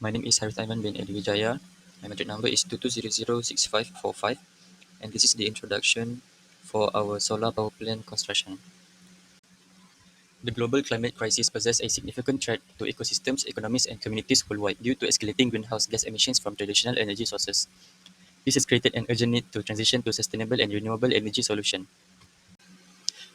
My name is Harith Aiman bin Edi Wijaya. My metric number is 22006545, and this is the introduction for our solar power plant construction. The global climate crisis poses a significant threat to ecosystems, economies, and communities worldwide due to escalating greenhouse gas emissions from traditional energy sources. This has created an urgent need to transition to sustainable and renewable energy solutions.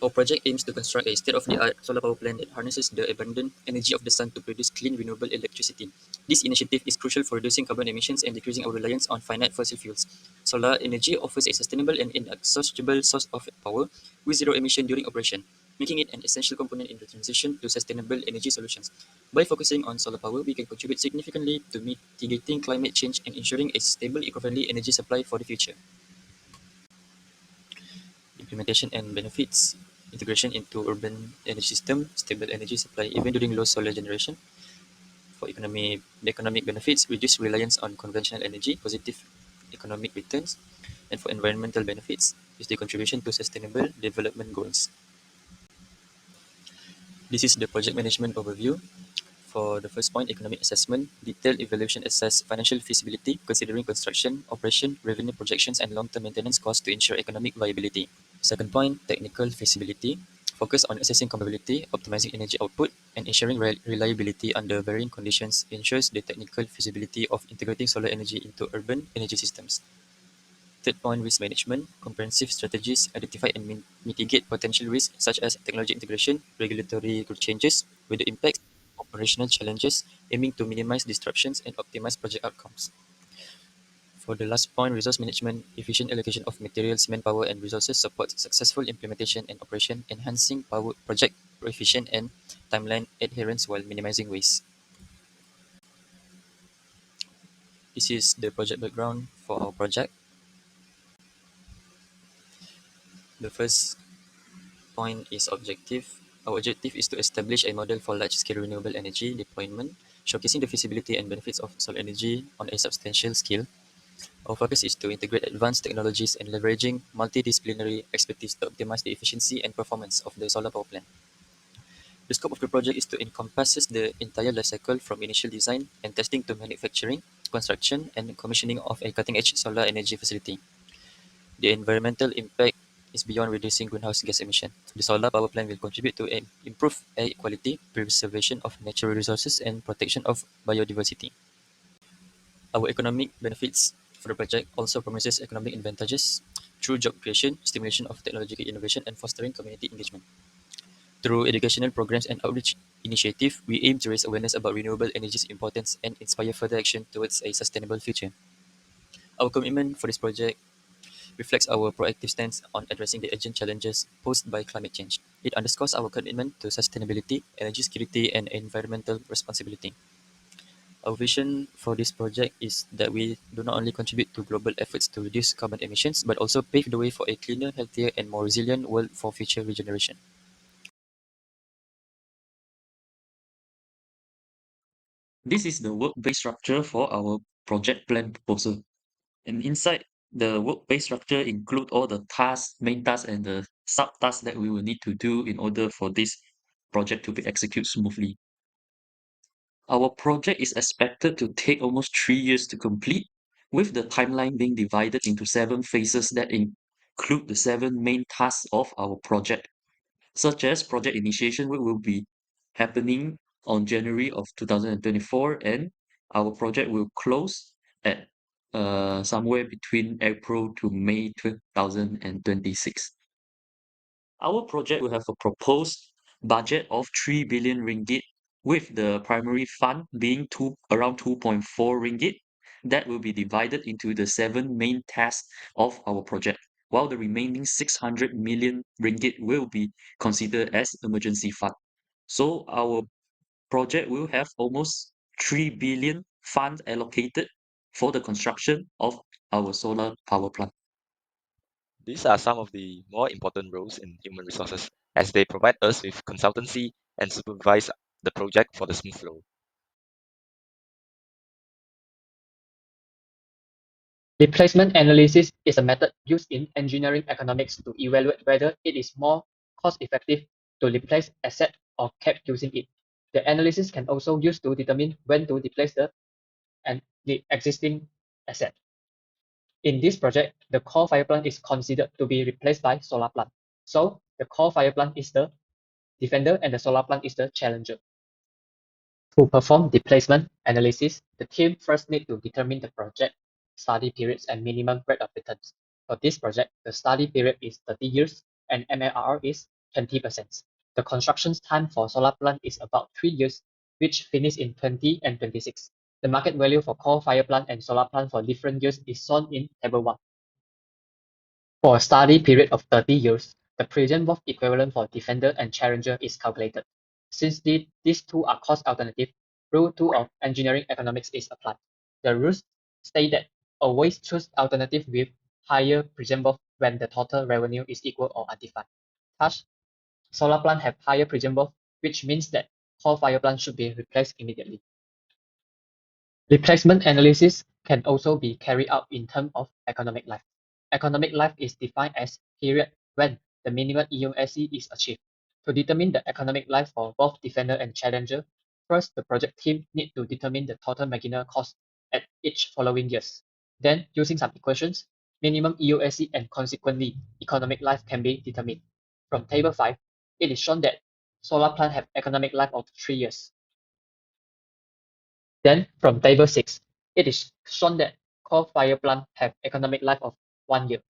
Our project aims to construct a state-of-the-art solar power plant that harnesses the abundant energy of the sun to produce clean, renewable electricity. This initiative is crucial for reducing carbon emissions and decreasing our reliance on finite fossil fuels. Solar energy offers a sustainable and inexhaustible source of power with zero emission during operation, making it an essential component in the transition to sustainable energy solutions. By focusing on solar power, we can contribute significantly to mitigating climate change and ensuring a stable, eco-friendly energy supply for the future. Implementation and benefits, integration into urban energy system, stable energy supply even during low solar generation. For the economic benefits, reduce reliance on conventional energy, positive economic returns, and for environmental benefits, is the contribution to sustainable development goals. This is the project management overview. For the first point, economic assessment, detailed evaluation assess financial feasibility, considering construction, operation, revenue projections, and long-term maintenance costs to ensure economic viability. Second point, technical feasibility. Focus on assessing compatibility, optimizing energy output, and ensuring reliability under varying conditions ensures the technical feasibility of integrating solar energy into urban energy systems. Third point, risk management. Comprehensive strategies identify and mitigate potential risks such as technology integration, regulatory changes, weather impacts, operational challenges, aiming to minimize disruptions and optimize project outcomes. For the last point, resource management, efficient allocation of materials, manpower, and resources supports successful implementation and operation, enhancing power project efficient and timeline adherence while minimizing waste. This is the project background for our project. The first point is objective. Our objective is to establish a model for large-scale renewable energy deployment, showcasing the feasibility and benefits of solar energy on a substantial scale. Our focus is to integrate advanced technologies and leveraging multidisciplinary expertise to optimize the efficiency and performance of the solar power plant. The scope of the project is to encompasses the entire life cycle from initial design and testing to manufacturing, construction, and commissioning of a cutting-edge solar energy facility. The environmental impact is beyond reducing greenhouse gas emission. The solar power plant will contribute to improved air quality, preservation of natural resources, and protection of biodiversity. Our economic benefits for the project also promises economic advantages through job creation, stimulation of technological innovation, and fostering community engagement. Through educational programs and outreach initiative, we aim to raise awareness about renewable energy's importance and inspire further action towards a sustainable future. Our commitment for this project reflects our proactive stance on addressing the urgent challenges posed by climate change. It underscores our commitment to sustainability, energy security, and environmental responsibility. Our vision for this project is that we do not only contribute to global efforts to reduce carbon emissions, but also pave the way for a cleaner, healthier, and more resilient world for future regeneration. This is the work-based structure for our project plan proposal. And inside the work-based structure include all the tasks, main tasks, and the sub-tasks that we will need to do in order for this project to be executed smoothly. Our project is expected to take almost 3 years to complete, with the timeline being divided into 7 phases that include the 7 main tasks of our project, such as project initiation, which will be happening on January of 2024, and our project will close at somewhere between April to May 2026. Our project will have a proposed budget of 3 billion ringgit, with the primary fund being around 2.4 ringgit. That will be divided into the 7 main tasks of our project, while the remaining 600 million ringgit will be considered as emergency fund. So our project will have almost 3 billion fund allocated for the construction of our solar power plant. These are some of the more important roles in human resources as they provide us with consultancy and supervise the project for the smooth flow. Replacement analysis is a method used in engineering economics to evaluate whether it is more cost-effective to replace asset or keep using it. The analysis can also used to determine when to replace the and the existing asset. In this project, the coal-fired plant is considered to be replaced by solar plant. So the coal-fired plant is the defender and the solar plant is the challenger. To perform displacement analysis, the team first need to determine the project study periods and minimum rate of returns. For this project, the study period is 30 years and MARR is 20%. The construction time for solar plant is about 3 years, which finish in 20 and 26. The market value for coal-fired plant and solar plant for different years is shown in Table 1. For a study period of 30 years, the present worth equivalent for defender and challenger is calculated. Since these two are cost alternative, Rule 2 of engineering economics is applied. The rules state that always choose alternative with higher present worth when the total revenue is equal or undefined. Thus, solar plant have higher present worth, which means that coal-fired plant should be replaced immediately. Replacement analysis can also be carried out in terms of economic life. Economic life is defined as period when the minimum EUSC is achieved. To determine the economic life for both defender and challenger, first the project team need to determine the total marginal cost at each following years. Then, using some equations, minimum EUSC and consequently economic life can be determined. From Table 5, it is shown that solar plant have economic life of 3 years. Then from Table 6, it is shown that coal-fired plants have economic life of 1 year.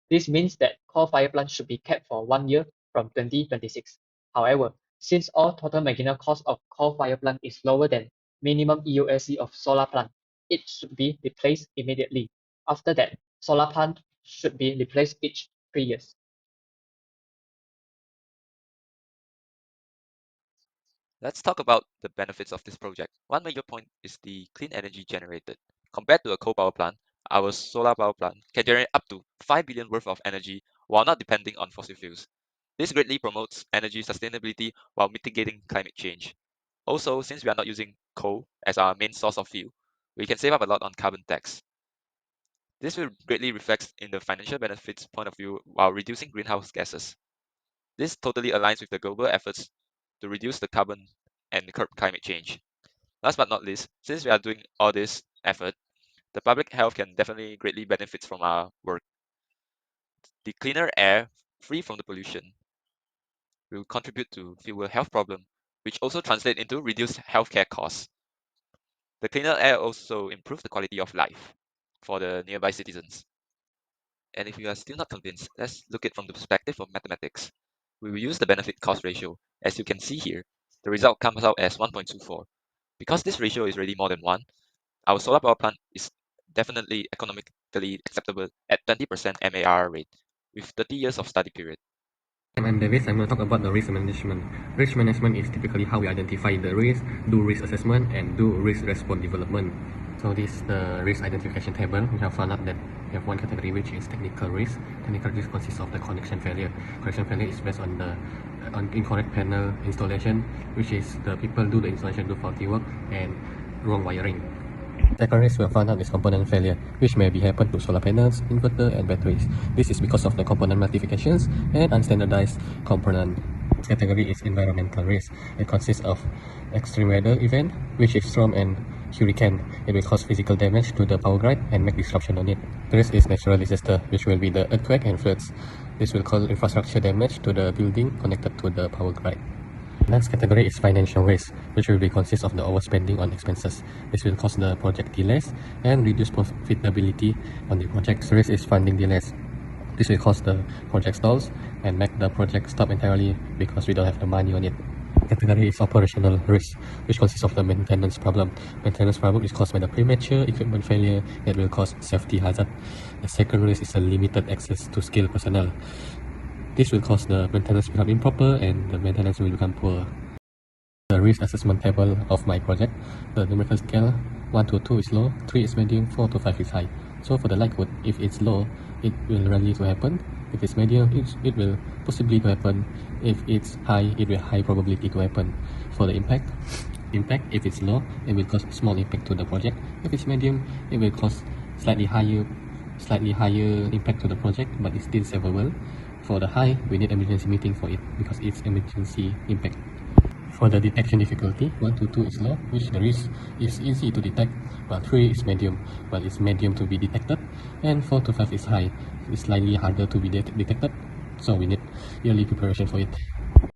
This means that coal-fired plants should be kept for 1 year from 2026. However, since all total marginal cost of coal-fired plant is lower than minimum EUSC of solar plant, it should be replaced immediately. After that, solar plant should be replaced each 3 years. Let's talk about the benefits of this project. One major point is the clean energy generated. Compared to a coal power plant, our solar power plant can generate up to 5 billion worth of energy while not depending on fossil fuels. This greatly promotes energy sustainability while mitigating climate change. Also, since we are not using coal as our main source of fuel, we can save up a lot on carbon tax. This will greatly reflect in the financial benefits point of view while reducing greenhouse gases. This totally aligns with the global efforts to reduce the carbon and curb climate change. Last but not least, since we are doing all this effort, the public health can definitely greatly benefit from our work. The cleaner air, free from the pollution, will contribute to fewer health problems, which also translate into reduced healthcare costs. The cleaner air also improves the quality of life for the nearby citizens. And if you are still not convinced, let's look at it from the perspective of mathematics. We will use the benefit cost ratio. As you can see here, the result comes out as 1.24. Because this ratio is really more than 1, our solar power plant is definitely economically acceptable at 20% MAR rate with 30 years of study period. I'm Davis. I'm going to talk about the risk management. Risk management is typically how we identify the risk, do risk assessment, and do risk response development. So this is the risk identification table. We have found out that we have one category which is technical risk. Technical risk consists of the connection failure. Connection failure is based on the incorrect panel installation, which is the people do the installation do faulty work and wrong wiring. Second risk we have found out is component failure, which may be happen to solar panels, inverter, and batteries. This is because of the component modifications and unstandardized component. This category is environmental risk. It consists of extreme weather event, which is storm and hurricane. It will cause physical damage to the power grid and make disruption on it. The risk is natural disaster, which will be the earthquake and floods. This will cause infrastructure damage to the building connected to the power grid. Next category is financial risk, which will be consist of the overspending on expenses. This will cause the project delays and reduce profitability on the project. Risk is funding delays. This will cause the project stalls and make the project stop entirely because we don't have the money on it. Category is operational risk, which consists of the maintenance problem. Maintenance problem is caused by the premature equipment failure that will cause safety hazard. The second risk is a limited access to skilled personnel. This will cause the maintenance become improper and the maintenance will become poor. The risk assessment table of my project, the numerical scale 1 to 2 is low, 3 is medium, 4 to 5 is high. So for the likelihood, if it's low, it will rarely to happen. If it's medium, it will possibly to happen. If it's high, it will high probability to happen. For the impact, if it's low, it will cause small impact to the project. If it's medium, it will cause slightly higher impact to the project, but it's still savable. For the high, we need emergency meeting for it because it's emergency impact. For the detection difficulty, 1 to 2 is low, which the risk is easy to detect, while 3 is medium, while it's medium to be detected, and 4 to 5 is high, it's slightly harder to be detected, so we need yearly preparation for it.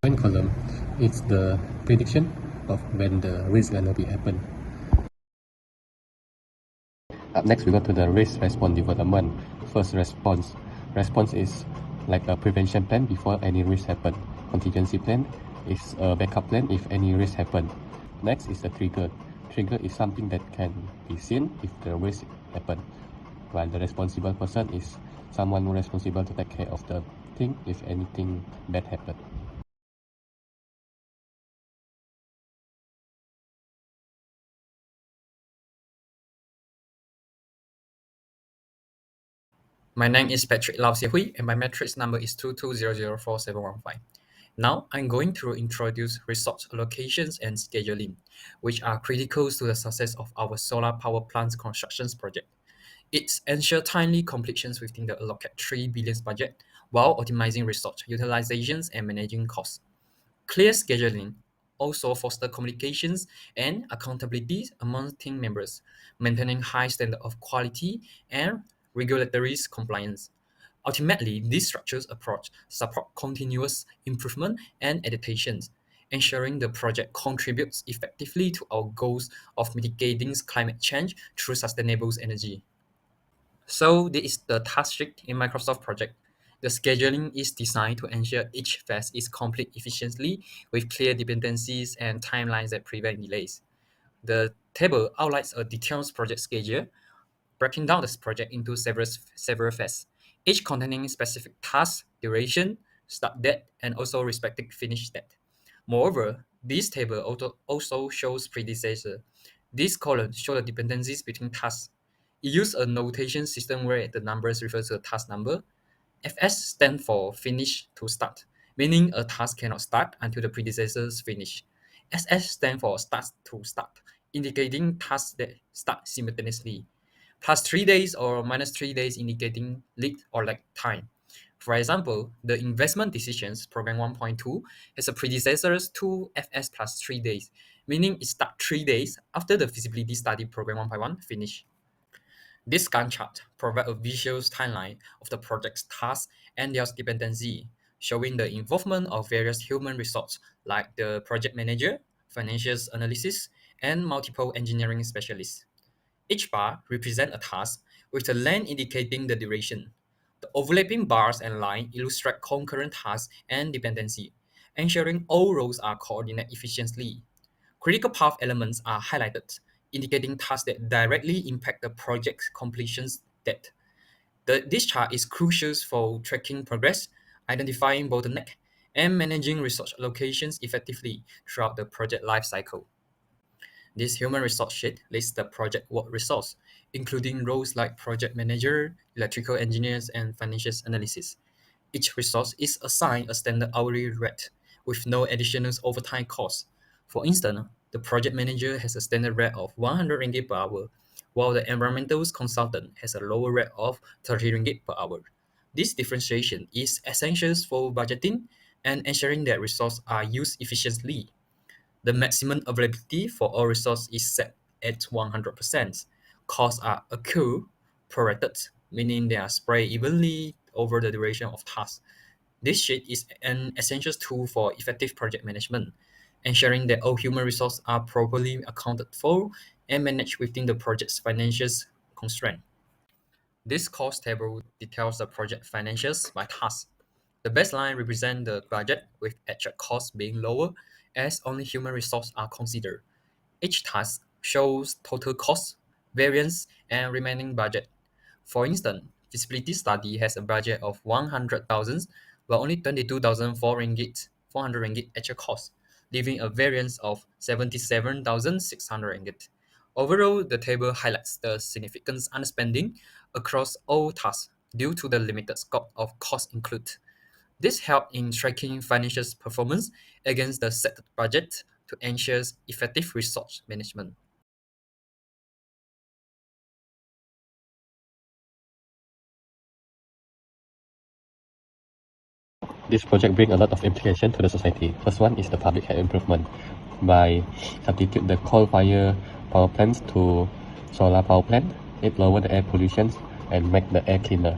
One column, it's the prediction of when the risk gonna be happen. Up next, we go to the risk response development. First, response. Response is like a prevention plan before any risk happen. Contingency plan is a backup plan if any risk happen. Next is the trigger. Trigger is something that can be seen if the risk happen. While the responsible person is someone who responsible to take care of the thing if anything bad happen. My name is Patrick Lau Xie and my matrix number is 22004715. Now, I'm going to introduce resource allocations and scheduling, which are critical to the success of our solar power plants construction project. It ensures timely completions within the allocated 3 billion budget while optimizing resource utilizations and managing costs. Clear scheduling also fosters communications and accountability among team members, maintaining high standard of quality and regulatory compliance. Ultimately, this structured approach supports continuous improvement and adaptations, ensuring the project contributes effectively to our goals of mitigating climate change through sustainable energy. So this is the task sheet in Microsoft project. The scheduling is designed to ensure each phase is complete efficiently with clear dependencies and timelines that prevent delays. The table outlines a detailed project schedule, breaking down this project into several phases, each containing specific task, duration, start date, and also respective finish date. Moreover, this table also shows predecessor. These columns show the dependencies between tasks. It uses a notation system where the numbers refer to the task number. FS stands for finish to start, meaning a task cannot start until the predecessors finish. SS stands for start to start, indicating tasks that start simultaneously. Plus 3 days or minus 3 days indicating lead or lag time. For example, the investment decisions program 1.2 has a predecessors 2FS plus 3 days, meaning it starts 3 days after the feasibility study program 1.1 finish. This Gantt chart provides a visual timeline of the project's tasks and their dependency, showing the involvement of various human resources like the project manager, financial analysis, and multiple engineering specialists. Each bar represents a task, with the length indicating the duration. The overlapping bars and lines illustrate concurrent tasks and dependency, ensuring all roles are coordinated efficiently. Critical path elements are highlighted, indicating tasks that directly impact the project's completion's date. This chart is crucial for tracking progress, identifying bottlenecks, and managing resource allocations effectively throughout the project lifecycle. This human resource sheet lists the project work resource, including roles like project manager, electrical engineers, and financial analysis. Each resource is assigned a standard hourly rate with no additional overtime costs. For instance, the project manager has a standard rate of 100 ringgit per hour, while the environmental consultant has a lower rate of 30 ringgit per hour. This differentiation is essential for budgeting and ensuring that resources are used efficiently. The maximum availability for all resources is set at 100%. Costs are accrued prorated, meaning they are spread evenly over the duration of tasks. This sheet is an essential tool for effective project management, ensuring that all human resources are properly accounted for and managed within the project's financial constraint. This cost table details the project financials by task. The baseline represents the budget, with actual costs being lower as only human resources are considered. Each task shows total cost, variance, and remaining budget. For instance, feasibility study has a budget of 100,000, but only 22,400 ringgit actual cost, leaving a variance of 77,600 ringgit. Overall, the table highlights the significant underspending across all tasks due to the limited scope of cost included. This helps in tracking financial performance against the set budget to ensure effective resource management. This project brings a lot of implication to the society. First one is the public health improvement. By substitute the coal-fired power plants to solar power plant, it lower the air pollution and make the air cleaner.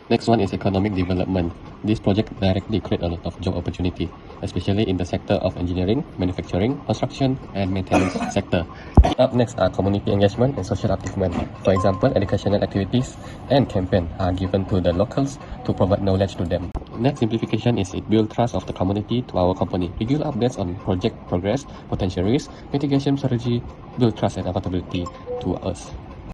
Next one is economic development. This project directly create a lot of job opportunity, especially in the sector of engineering, manufacturing, construction, and maintenance sector. Up next are community engagement and social upliftment. For example, educational activities and campaign are given to the locals to provide knowledge to them. Next simplification is it build trust of the community to our company. Regular updates on project progress, potential risks, mitigation strategy, build trust and accountability to us.